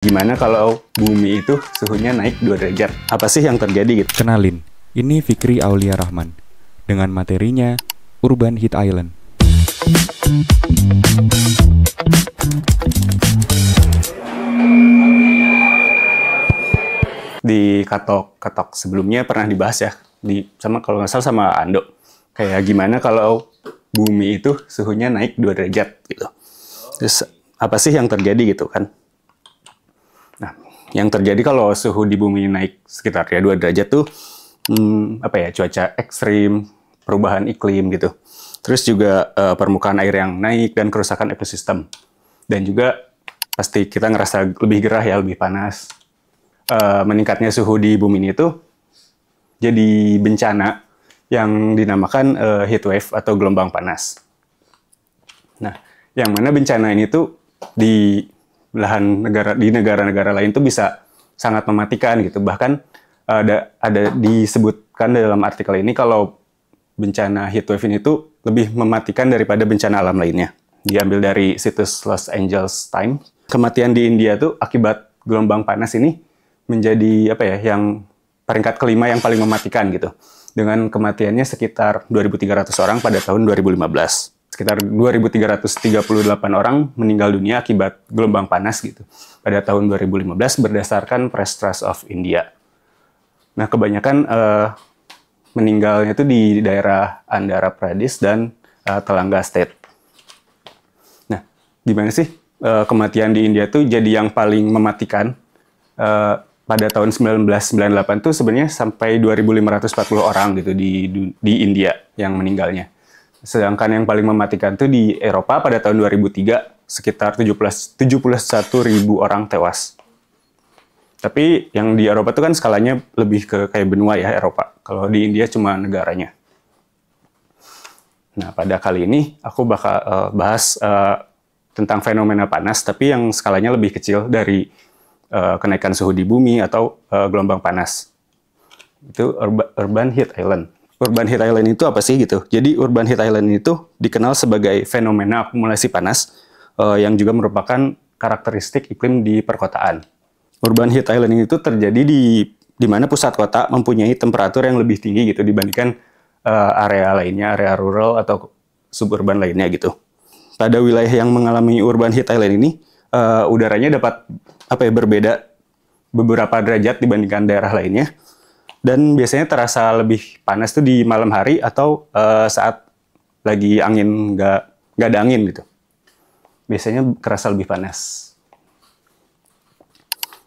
Gimana kalau bumi itu suhunya naik 2 derajat? Apa sih yang terjadi gitu? Kenalin, ini Fikri Aulia Rahman dengan materinya Urban Heat Island. Di katok sebelumnya pernah dibahas ya, kalau nggak salah sama Ando. Kayak gimana kalau bumi itu suhunya naik 2 derajat gitu. Terus apa sih yang terjadi gitu kan? Nah, yang terjadi kalau suhu di bumi naik sekitar 2 derajat tuh cuaca ekstrim, perubahan iklim gitu. Terus juga permukaan air yang naik dan kerusakan ekosistem. Dan juga pasti kita ngerasa lebih gerah ya, lebih panas. Meningkatnya suhu di bumi ini tuh jadi bencana yang dinamakan heat wave atau gelombang panas. Nah, yang mana bencana ini tuh di negara-negara lain tuh bisa sangat mematikan gitu. Bahkan ada disebutkan dalam artikel ini kalau bencana heat wave ini tuh lebih mematikan daripada bencana alam lainnya. Diambil dari situs Los Angeles Times. Kematian di India tuh akibat gelombang panas ini menjadi yang peringkat kelima yang paling mematikan gitu. Dengan kematiannya sekitar 2.300 orang pada tahun 2015. Sekitar 2.338 orang meninggal dunia akibat gelombang panas gitu pada tahun 2015 berdasarkan Press Trust of India. Nah, kebanyakan meninggalnya itu di daerah Andhra Pradesh dan Telangana State. Nah, gimana sih kematian di India tuh jadi yang paling mematikan? Pada tahun 1998 tuh sebenarnya sampai 2.540 orang gitu di India yang meninggalnya. Sedangkan yang paling mematikan tuh di Eropa pada tahun 2003 sekitar 71.000 orang tewas. Tapi yang di Eropa tuh kan skalanya lebih ke kayak benua ya Eropa. Kalau di India cuma negaranya. Nah, pada kali ini aku bakal bahas tentang fenomena panas tapi yang skalanya lebih kecil dari kenaikan suhu di bumi atau gelombang panas. Itu Urban Heat Island. Urban Heat Island itu apa sih gitu? Jadi Urban Heat Island itu dikenal sebagai fenomena akumulasi panas yang juga merupakan karakteristik iklim di perkotaan. Urban Heat Island itu terjadi di mana pusat kota mempunyai temperatur yang lebih tinggi gitu dibandingkan area lainnya, area rural atau suburban lainnya gitu. Pada wilayah yang mengalami Urban Heat Island ini udaranya dapat berbeda beberapa derajat dibandingkan daerah lainnya, dan biasanya terasa lebih panas tuh di malam hari atau saat lagi angin nggak ada angin gitu. Biasanya terasa lebih panas.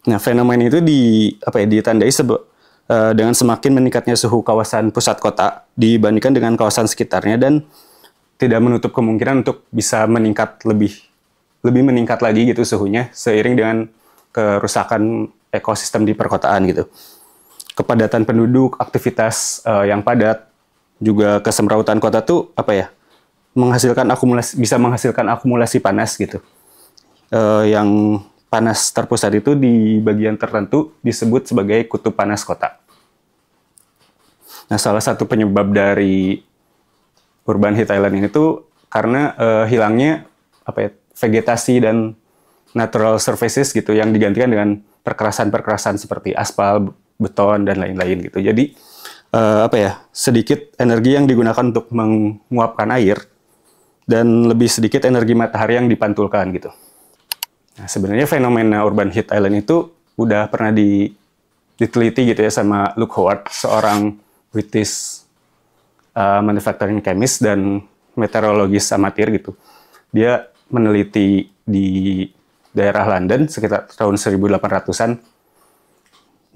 Nah, fenomena itu ditandai dengan semakin meningkatnya suhu kawasan pusat kota dibandingkan dengan kawasan sekitarnya, dan tidak menutup kemungkinan untuk bisa lebih meningkat lagi gitu suhunya seiring dengan kerusakan ekosistem di perkotaan gitu. Kepadatan penduduk, aktivitas yang padat, juga kesemrautan kota tuh bisa menghasilkan akumulasi panas gitu. Yang panas terpusat itu di bagian tertentu disebut sebagai kutub panas kota. Nah, salah satu penyebab dari Urban Heat Island ini tuh karena hilangnya vegetasi dan natural surfaces gitu yang digantikan dengan perkerasan seperti aspal, beton dan lain-lain gitu. Jadi sedikit energi yang digunakan untuk menguapkan air dan lebih sedikit energi matahari yang dipantulkan gitu. Nah, sebenarnya fenomena Urban Heat Island itu udah pernah diteliti gitu ya sama Luke Howard, seorang British manufacturing chemist dan meteorologis amatir gitu. Dia meneliti di daerah London sekitar tahun 1800-an.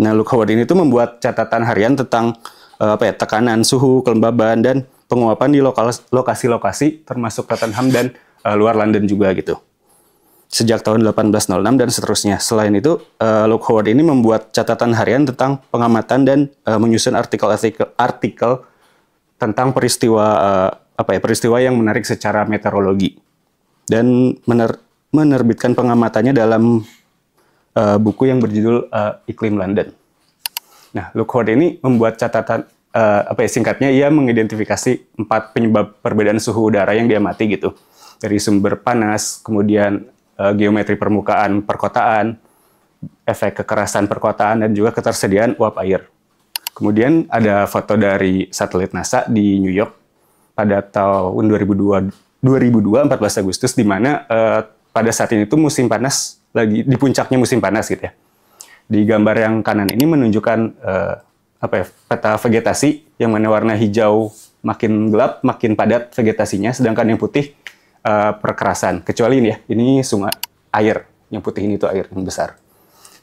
Nah, Luke Howard ini tuh membuat catatan harian tentang tekanan, suhu, kelembaban, dan penguapan di lokasi-lokasi termasuk Tottenham dan luar London juga gitu. Sejak tahun 1806 dan seterusnya. Selain itu, Luke Howard ini membuat catatan harian tentang pengamatan dan menyusun artikel tentang peristiwa yang menarik secara meteorologi, dan menerbitkan pengamatannya dalam buku yang berjudul Iklim London. Nah, Luke Howard ini membuat catatan, singkatnya ia mengidentifikasi 4 penyebab perbedaan suhu udara yang diamati gitu. Dari sumber panas, kemudian geometri permukaan perkotaan, efek kekerasan perkotaan dan juga ketersediaan uap air. Kemudian ada foto dari satelit NASA di New York pada tahun 2002, 14 Agustus, di mana pada saat ini tuh musim panas, lagi di puncaknya musim panas gitu ya. Di gambar yang kanan ini menunjukkan peta vegetasi, yang mana warna hijau makin gelap, makin padat vegetasinya, sedangkan yang putih perkerasan. Kecuali ini ya, ini sungai air, yang putih ini tuh air yang besar.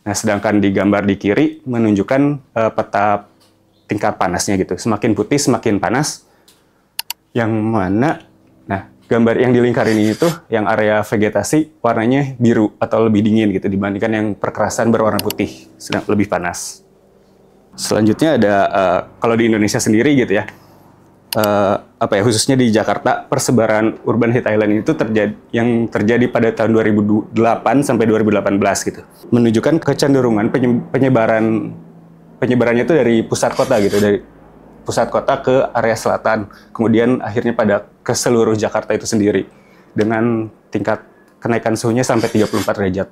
Nah, sedangkan di gambar di kiri menunjukkan peta tingkat panasnya gitu. Semakin putih semakin panas. Yang mana, nah gambar yang di lingkaran ini tuh yang area vegetasi warnanya biru atau lebih dingin gitu dibandingkan yang perkerasan berwarna putih, sedang lebih panas. Selanjutnya ada kalau di Indonesia sendiri gitu ya. Khususnya di Jakarta, persebaran urban heat island itu terjadi pada tahun 2008 sampai 2018 gitu. Menunjukkan kecenderungan penyebarannya itu dari pusat kota gitu, dari pusat kota ke area selatan, kemudian akhirnya ke seluruh Jakarta itu sendiri dengan tingkat kenaikan suhunya sampai 34 derajat.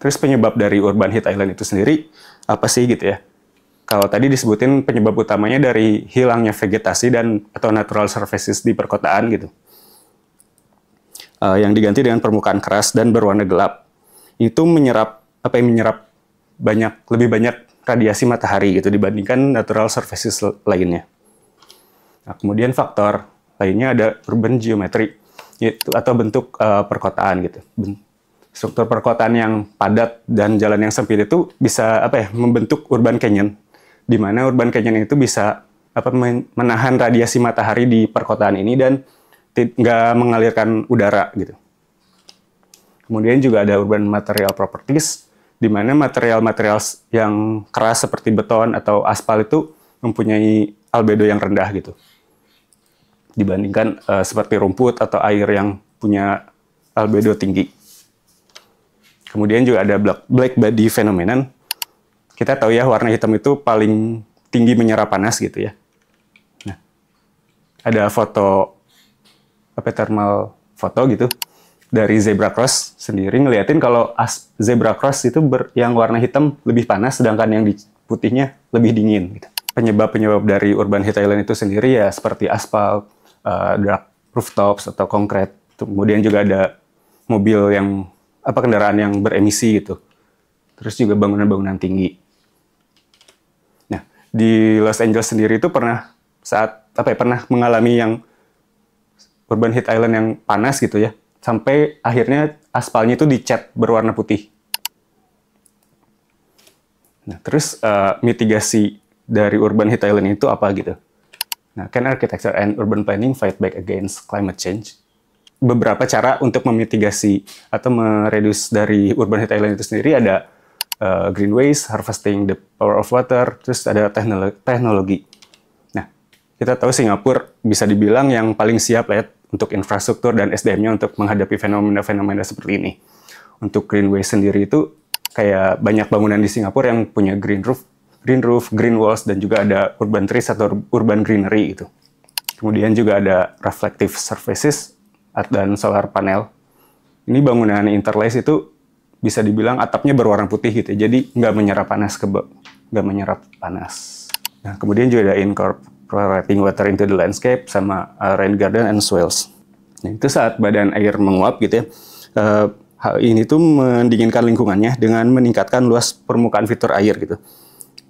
Terus penyebab dari urban heat island itu sendiri apa sih gitu ya? Kalau tadi disebutin penyebab utamanya dari hilangnya vegetasi atau natural surfaces di perkotaan gitu. Yang diganti dengan permukaan keras dan berwarna gelap. Itu menyerap lebih banyak radiasi matahari gitu dibandingkan natural surfaces lainnya. Nah, kemudian faktor lainnya ada urban geometry, yaitu atau bentuk perkotaan gitu. Struktur perkotaan yang padat dan jalan yang sempit itu bisa membentuk urban canyon, di mana urban canyon itu bisa menahan radiasi matahari di perkotaan ini dan nggak mengalirkan udara gitu. Kemudian juga ada urban material properties, di mana material-material yang keras seperti beton atau aspal itu mempunyai albedo yang rendah gitu, dibandingkan seperti rumput atau air yang punya albedo tinggi. Kemudian juga ada black body phenomenon. Kita tahu ya, warna hitam itu paling tinggi menyerap panas gitu ya. Nah, ada foto thermal foto gitu dari zebra cross sendiri ngeliatin kalau zebra cross itu yang warna hitam lebih panas, sedangkan yang di putihnya lebih dingin gitu. Penyebab dari urban heat island itu sendiri ya seperti aspal, dark rooftops atau konkret. Kemudian juga ada mobil yang kendaraan yang beremisi gitu. Terus juga bangunan-bangunan tinggi. Nah, di Los Angeles sendiri itu pernah mengalami yang urban heat island yang panas gitu ya, sampai akhirnya aspalnya itu dicat berwarna putih. Nah, terus mitigasi dari urban heat island itu apa gitu? Nah, can architecture and urban planning fight back against climate change? Beberapa cara untuk memitigasi atau mereduce dari urban heat island itu sendiri ada green waste, harvesting the power of water, terus ada teknologi. Nah, kita tahu Singapura bisa dibilang yang paling siap ya untuk infrastruktur dan SDM-nya untuk menghadapi fenomena-fenomena seperti ini. Untuk green waste sendiri itu kayak banyak bangunan di Singapura yang punya green roof, green walls, dan juga ada urban trees atau urban greenery gitu. Kemudian juga ada reflective surfaces dan solar panel. Ini bangunan interlace itu bisa dibilang atapnya berwarna putih gitu, jadi nggak menyerap panas. Nah, kemudian juga ada incorporating water into the landscape sama rain garden and swales. Nah, itu saat badan air menguap gitu ya. Hal ini tuh mendinginkan lingkungannya dengan meningkatkan luas permukaan fitur air gitu.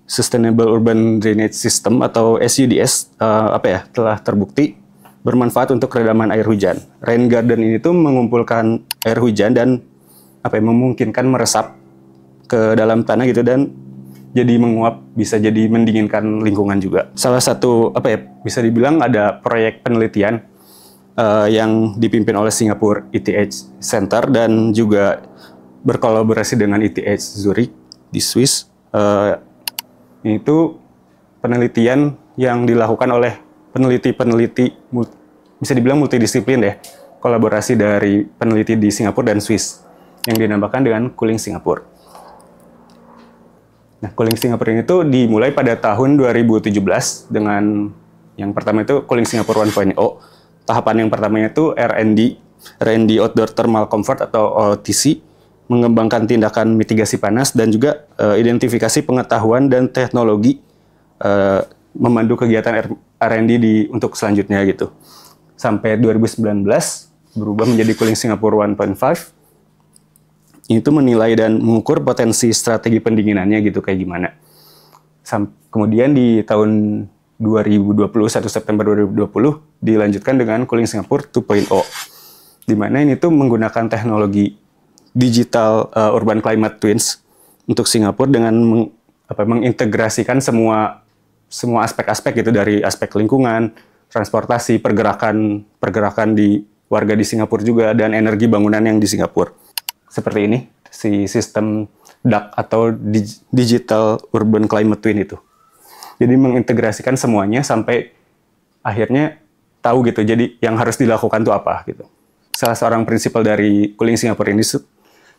Sustainable Urban Drainage System atau SUDS telah terbukti bermanfaat untuk redaman air hujan. Rain garden ini tuh mengumpulkan air hujan dan memungkinkan meresap ke dalam tanah gitu dan jadi menguap, bisa jadi mendinginkan lingkungan juga. Salah satu bisa dibilang ada proyek penelitian yang dipimpin oleh Singapore ETH Center dan juga berkolaborasi dengan ETH Zurich di Swiss. Itu penelitian yang dilakukan oleh peneliti-peneliti bisa dibilang multidisiplin ya, kolaborasi dari peneliti di Singapura dan Swiss yang dinamakan dengan Cooling Singapore. Nah, Cooling Singapore ini tuh dimulai pada tahun 2017 dengan yang pertama itu Cooling Singapore 1.0. Tahapan yang pertamanya itu R&D Outdoor Thermal Comfort atau OTC, mengembangkan tindakan mitigasi panas dan juga identifikasi pengetahuan dan teknologi memandu kegiatan R&D untuk selanjutnya gitu. Sampai 2019 berubah menjadi Cooling Singapore 1.5. Itu menilai dan mengukur potensi strategi pendinginannya gitu kayak gimana. Kemudian di tahun 2020, 1 September 2020 dilanjutkan dengan Cooling Singapore 2.0. Di mana ini tuh menggunakan teknologi digital urban climate twins untuk Singapura dengan mengintegrasikan semua aspek-aspek gitu, dari aspek lingkungan, transportasi, pergerakan di warga di Singapura juga, dan energi bangunan yang di Singapura. Seperti ini, si sistem DUC atau Digital Urban Climate Twin itu. Jadi mengintegrasikan semuanya sampai akhirnya tahu gitu, jadi yang harus dilakukan itu apa gitu. Salah seorang prinsipal dari Cooling Singapore ini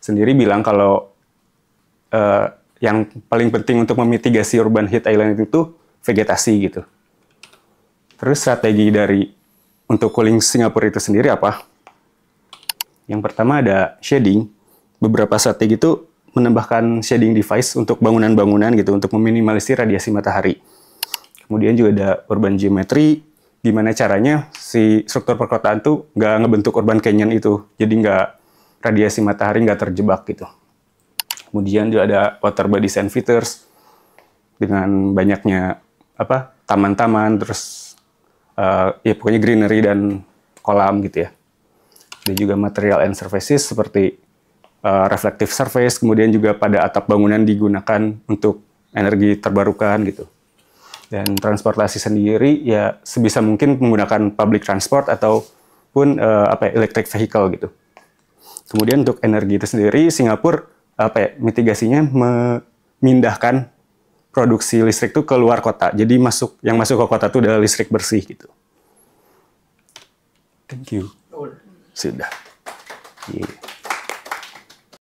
sendiri bilang kalau yang paling penting untuk memitigasi urban heat island itu vegetasi gitu. Terus strategi untuk Cooling Singapore itu sendiri apa? Yang pertama ada shading. Beberapa strategi itu menambahkan shading device untuk bangunan-bangunan gitu, untuk meminimalisir radiasi matahari. Kemudian juga ada urban geometry, gimana caranya si struktur perkotaan tuh nggak ngebentuk urban canyon itu, jadi nggak radiasi matahari nggak terjebak gitu. Kemudian juga ada water bodies and features, dengan banyaknya taman-taman, terus ya pokoknya greenery dan kolam gitu ya. Dan juga material and surfaces seperti reflective surface, kemudian juga pada atap bangunan digunakan untuk energi terbarukan gitu. Dan transportasi sendiri ya sebisa mungkin menggunakan public transport ataupun electric vehicle gitu. Kemudian untuk energi itu sendiri, Singapura mitigasinya memindahkan produksi listrik itu ke luar kota. Jadi yang masuk ke kota itu adalah listrik bersih gitu. Thank you. Sudah. Yeah.